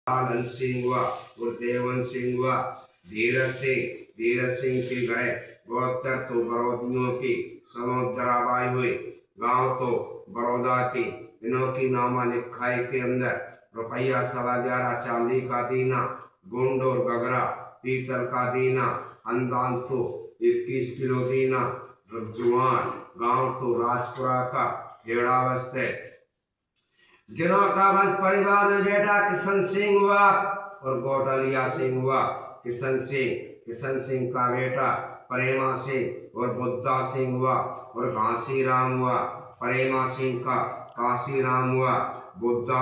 लालन सिंह हुआ और देवन सिंह हुआ। धीरज सिंह के गए गोत्र तो बरोदियों की समुद्राबाई हुई। गांव तो बड़ौदा की। दिनों की नामा लिखाई के अंदर रुपया 11.25 चांदी का दीना, गुंड और गगरा पीतल का दीना, अंदान तो 21 किलो दीना। जुआन गांव तो राजपुरा का खेड़ा बस्ते। जिनों का वंश परिवार में बेटा किशन सिंह हुआ और गोटलिया सिंह हुआ। किशन सिंह का बेटा प्रेमा सिंह और बुद्धा सिंह हुआ और घासी राम हुआ। प्रेमा सिंह का काशी राम हुआ। बुद्धा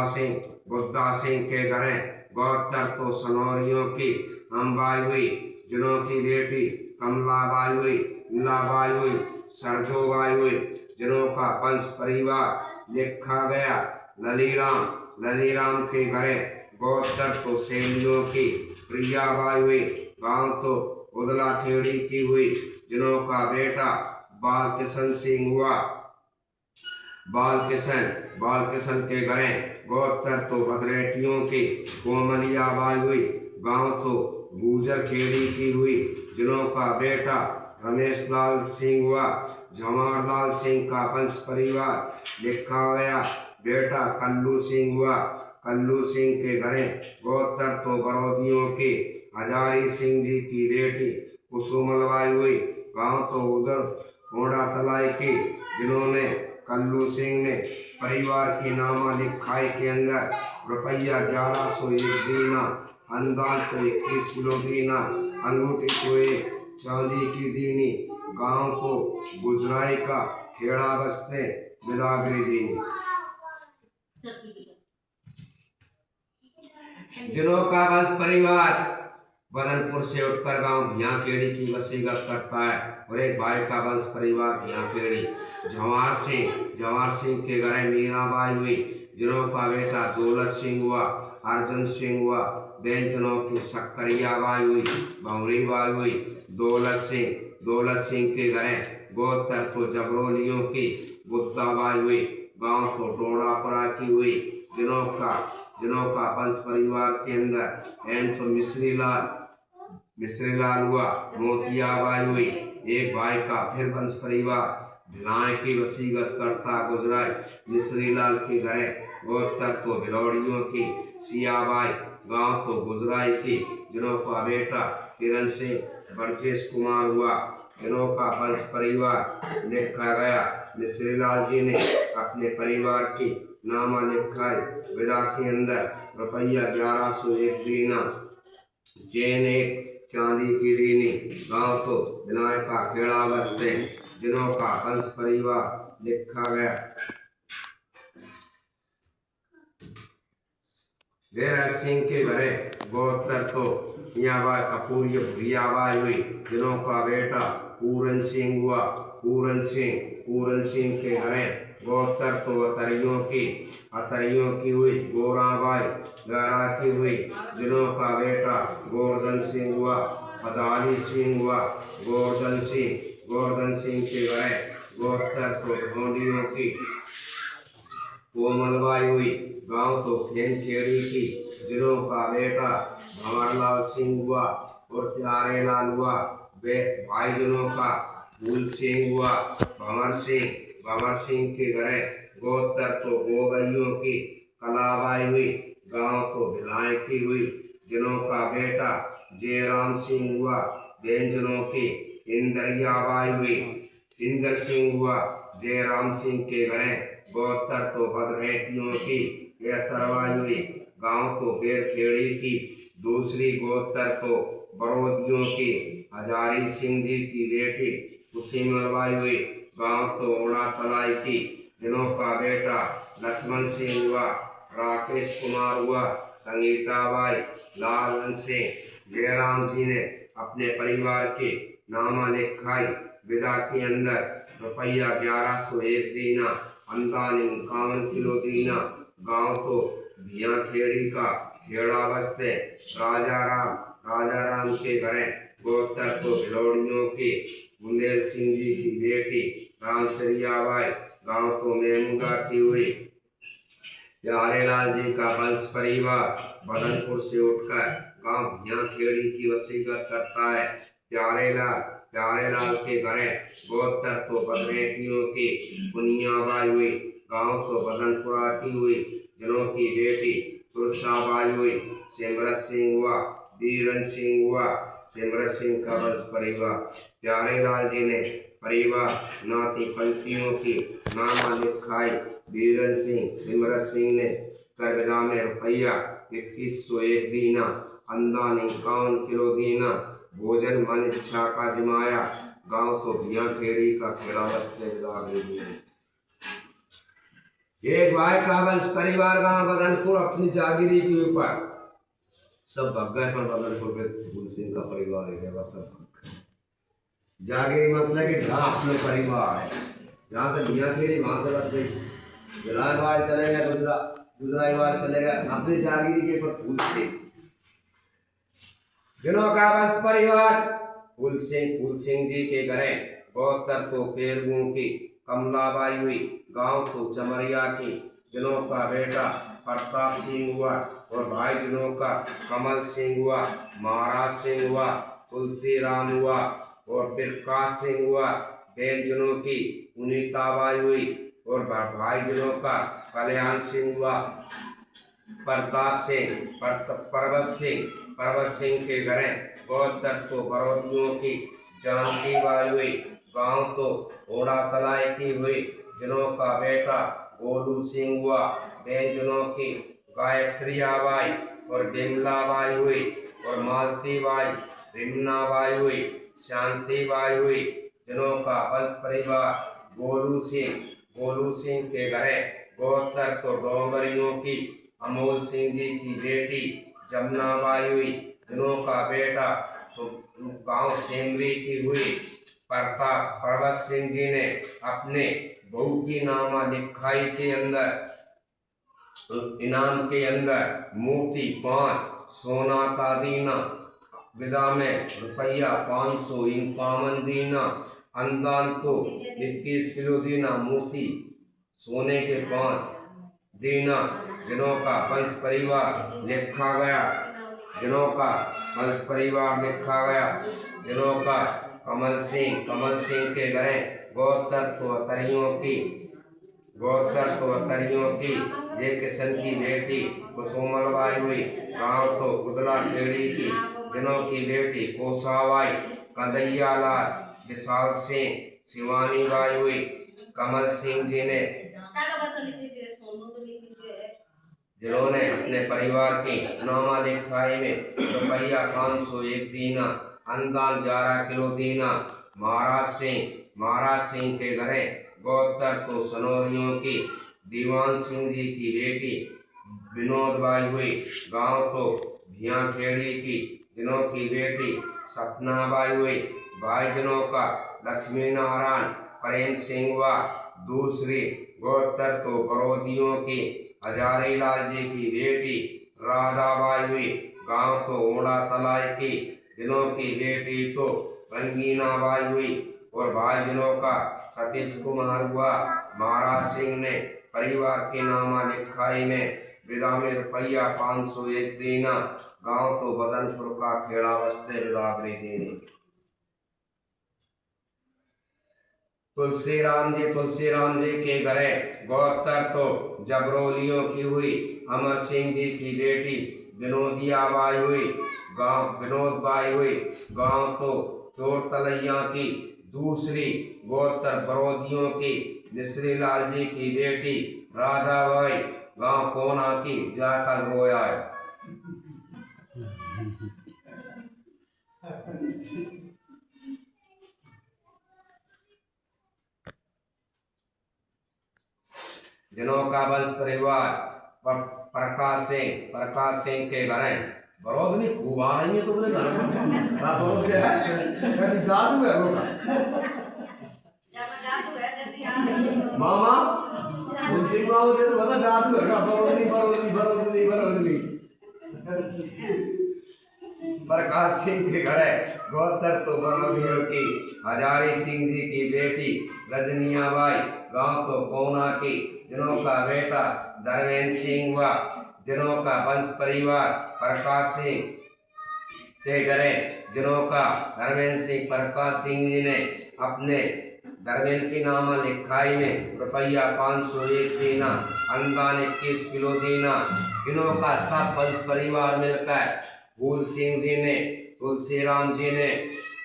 सिंह के घरे गोत्र तो सनौरियों की अंबाई हुई। जिनों की बेटी कमलाबाई हुई, नीलाबाई हुई, सरजोबाई हुई। जिनों का वंश परिवार लिखा गया ललीराम के घरे गोत्र तो सेनियों की प्रियाबाई हुई। गांव तो उदला खेड़ी की हुई। जिनों का बेटा बालकिशन सिंह हुआ। बालकिशन के घरे गोत्र तो भद्रेटियों की कोमलियाबाई हुई। गांव तो गुजर खेड़ी की हुई। जिनों का बेटा रमेश लाल सिंह हुआ। जवाहरलाल सिंह का वंश परिवार लिखा गया। बेटा कल्लू सिंह हुआ। कल्लू सिंह के घरे गोत्र तो बरोदियों की हजारी सिंह जी की बेटी कुसुमलबाई हुई। गांव तो उधर ओढ़ा तलाई की। जिन्होंने कल्लू सिंह ने परिवार की नामा लिखाई के अंदर रुपया 1101 दीना, अंदाज तो 21 किलो दीना, अंगूठी को एक चांदी की दीनी। गांव को गुजराई का खेड़ा बस्ते बिलागरी दीनी। जिनों का वंश परिवार बदनपुर से उठकर गांव भियाखेड़ी की वसीयत करता है और एक भाई का वंश परिवार भियाखेड़ी। जवाहर सिंह के घरे मीराबाई हुई। जिनों का बेटा दौलत सिंह हुआ। अर्जुन सिंह हुआ। बेंचनों की सक्करियाबाई हुई, भंवरीबाई हुई। दौलत सिंह के घरे गोत्र तो जबरोलियों की बुद्धाबाई हुई। गांव तो डोड़ापुरा की हुई। जिनों का वंश परिवार के अंदर एन तो मिश्री लाल हुआ, मोतियाबाई हुई। एक भाई का फिर वंश परिवार भिलाई की वसीयत करता गुजराई। मिश्री लाल के घरे गोत्र तो भिलौड़ियों की सियाबाई। गांव तो गुजराई की। जिनों का बेटा किरण सिंह ब्रजेश कुमार हुआ। जिनों का वंश परिवार लिखा गया। मिश्री लाल जी ने अपने परिवार की नामा लिखाई विदा के अंदर रुपया 1101 दीना, चेन एक चांदी की दीनी। गांव तो विनायक का खेड़ा बस्ते। जिनों का वंश परिवार लिखा गया। धीरज सिंह के घरे गोत्र तो मियाबाई कपूरी भुरियाबाई हुई। जिनों का बेटा पूरन सिंह हुआ। पूरन सिंह के घरे गोत्र तो अतरियों की हुई। गोराबाई गहरा की हुई। जिनों का बेटा गोवर्धन सिंह हुआ। पदाली सिंह हुआ। गोवर्धन सिंह के घरे गोत्र तो ढोंडियों की कोमलबाई हुई। गांव तो खेड़ी की। जिनों का बेटा भंवरलाल सिंह हुआ और प्यारे लाल हुआ। भाई जिनों का फूल सिंह हुआ। भंवर सिंह के घरे गोत्र तो गोगलियों की कलाबाई हुई। गांव तो भिलाई की हुई। जिनों का बेटा जयराम सिंह हुआ। व्यंजनों की इंदरियाबाई हुई। इंदर सिंह हुआ। जयराम सिंह के घरे गोत्र तो भद्रेटियों की केसरबाई हुई। गांव तो बेरखेड़ी की। दूसरी गोत्र तो बरोदियों की हजारी सिंह जी की बेटी कुसुमलबाई हुई। गांव तो ओढ़ा तलाई की। जिनों का बेटा लक्ष्मण सिंह हुआ। राकेश कुमार हुआ। संगीताबाई लालन सिंह। जयराम जी ने अपने परिवार के नामा लिखाई विदा के अंदर रुपया 1101 दीना, अंदाज 51 किलो दीना। गांव तो भियाखेड़ी का खेड़ा बस्ते। राजा राम के घरे गोत्र तो भिलौड़ियों की बुंदेल सिंह जी की बेटी रामसरियाबाई। गांव तो मेमुदा की हुई। प्यारेलाल जी का वंश परिवार बदनपुर से उठकर गांव भियाखेड़ी की वसीयत करता है। प्यारेलाल के घरे गोत्र तो बदरेटियों की पुनियाबाई हुई, गांव तो बदनपुरा की हुई, जिनों की बेटी तुलसाबाई हुई, सिमरत सिंह हुआ, बीरन सिंह हुआ। सिमरत सिंह का वंश परिवार। प्यारेलाल जी ने परिवार नाती पंक्तियों की नामा लिखाई। बीरन सिंह सिमरत सिंह ने करबला में रुपया 2101 दीना, अंदान 51 किलो दीना, भोजन मन इच्छा का जिमाया। गांव तो भियाखेड़ी का खेड़ा एक भाई का वंश परिवार गांव बदनपुर अपनी जागीरी के ऊपर सब भग गए, पर बदनपुर पे फूल सिंह का परिवार है बस सब जागीरी मतलब कि जहाँ अपने परिवार है, जहाँ से भियाखेड़ी वहां से बस गई। जलालबाद चले गए, गुजराईबाद चले गए, अपनी जागीरी के ऊपर फूल सिंह। जिनों का वंश परिवार फूल सिंह जी के घरे गोत्र तो पेरगुओं की कमलाबाई हुई, गांव तो चमरिया की, जिनों का बेटा प्रताप सिंह हुआ और भाई जिनों का कमल सिंह हुआ, महाराज सिंह हुआ, तुलसी राम हुआ और प्रकाश सिंह हुआ। बहन जिनों की पुनीताबाई हुई और भाई जिनों का कल्याण सिंह हुआ। प्रताप सिंह पर्वत सिंह के घरे गोत्र तो बरौतियों की जानकी बाई हुई, गांव तो ओड़ा तलाई की हुई, जिनों का बेटा गोलू सिंह हुआ। बहन जिनों की गायत्री बाई और बिमला बाई हुई और मालती बाई, रिमना बाई हुई, शांति बाई हुई। जिनों का वंश परिवार गोलू सिंह के घरे गोत्र तो डोंगरियों की अमोल सिंह जी की बेटी जमुनाबाई हुई, जिनों का बेटा गांव सेमरी की हुई। पर्वत सिंह जी ने अपने बहू की नामा लिखाई के अंदर इनाम के अंदर मोती 5 सोना का दीना, विदा में रुपया 551 दीना, अंदान तो 21 किलो दीना, मोती सोने के 5 दीना। जिनों का वंश परिवार लिखा गया, जिनों का वंश परिवार लिखा गया। जिनों का कमल सिंह के घरे गोत्र तो अतरियों की ये किशन की बेटी कुसुमलबाई हुई, गांव तो उदला खेड़ी की, जिनों की बेटी कोसाबाई, कंदैया लाल, विशाल सिंह, शिवानी बाई हुई। कमल सिंह जी ने जिन्होंने अपने परिवार की नामा लिखाई में रुपया 501 दीना, अंदान 11 किलो दीना। महाराज सिंह के घरे गोत्र तो सनोरियों की दीवान सिंह जी की बेटी विनोद बाई हुई, गांव तो भियाखेड़ी की, जिनों की बेटी सपना बाई हुई। भाई जिनों का लक्ष्मी नारायण प्रेम सिंह हुआ। दूसरी गोत्र तो बरोदियों की हजारी लाल जी की बेटी राधाबाई हुई, गांव तो ओड़ा तलाई की, जिनों की बेटी तो रंगीना बाई हुई और भाई जिनों का सतीश कुमार हुआ। महाराज सिंह ने परिवार के नामा लिखाई में विदा में रुपया 501 दीना, गांव तो बदनपुर का खेड़ा बस्ते बिदावरी देनी। तुलसी राम जी के घरे गोत्र तो जबरोलियों की हुई, अमर सिंह जी की बेटी विनोदिया बाई हुई, विनोद बाई हुई, गांव तो चोर तलैया की। दूसरी गोत्र बरोदियों की मिश्री लाल जी की बेटी राधाबाई, गांव कोना की, जाकर रोया है। जिनों का वंश परिवार प्रकाश सिंह के घरे बरोद नहीं खूब आ रही है तुमने घर बरोद है कैसे जादू है वो मामा तुलसी मामा से तो बता जादू है का बरोद नहीं प्रकाश सिंह के घरे गोत्र तो बरोदियों की हजारी सिंह जी की बेटी रजनिया बाई, गांव तो कोना की, जिनों का बेटा धर्मेंद्र सिंह हुआ, जिन्हों का वंश परिवार प्रकाश सिंह के घरे, जिन्हों का धर्मेंद्र सिंह प्रकाश सिंह जी ने अपने धर्मेंद्र की नामा लिखाई में रुपया 501 देना, अनुदान 21 किलो देना। इन्हों का सब वंश परिवार मिलकर फूल सिंह जी ने, तुलसीराम जी ने,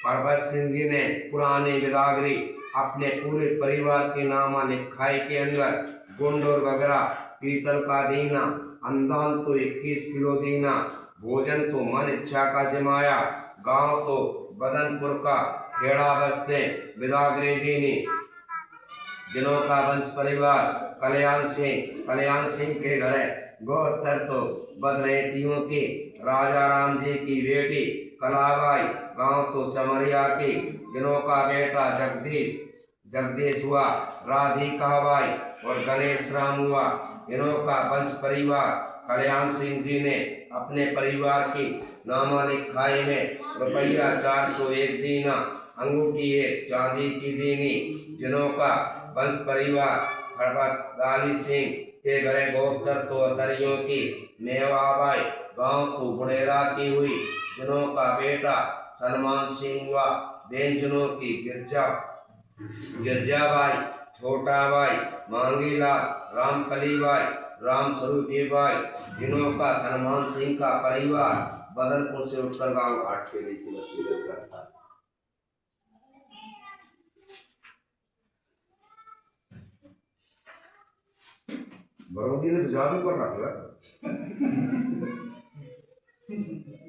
पर्वत सिंह जी ने पुराने बिदागरी अपने पूरे परिवार के नामा लिखाई के अंदर गुंड और गगरा पीतल का देना, अनुदान तो 21 किलो देना, भोजन तो मन इच्छा का जमाया, गांव तो बदनपुर का खेड़ा बस्ते बिदागरी देनी। जिन्हों का वंश परिवार कल्याण सिंह के घरे गोत्र तो बदरेटियों की राजा राम जी की बेटी कलाबाई, गांव तो चमरिया की, जिन्हों का बेटा जगदीश हुआ, राधिका बाई और गणेश राम हुआ। इन्हों का वंश परिवार कल्याण सिंह जी ने अपने परिवार की नामा लिखाई में रुपया 401 देना, अंगूठी 1 चांदी की देनी। जिन्हों का वंश परिवार हरबदाली सिंह के घरे गोत्र तो अतरियों की मेवाबाई, गांव तो बुढ़ेरा की हुई, जिन्हों का बेटा सलमान सिंह हुआ, व्यंजनों की गिरजाबाई, छोटाबाई, मांगीलाल, रामकलीबाई, राम स्वरूपी बाई। जिन्हों का सलमान सिंह का परिवार बदनपुर से उठकर गांव घाट के लिए करता है। बड़ोदी ने जादू कर रखा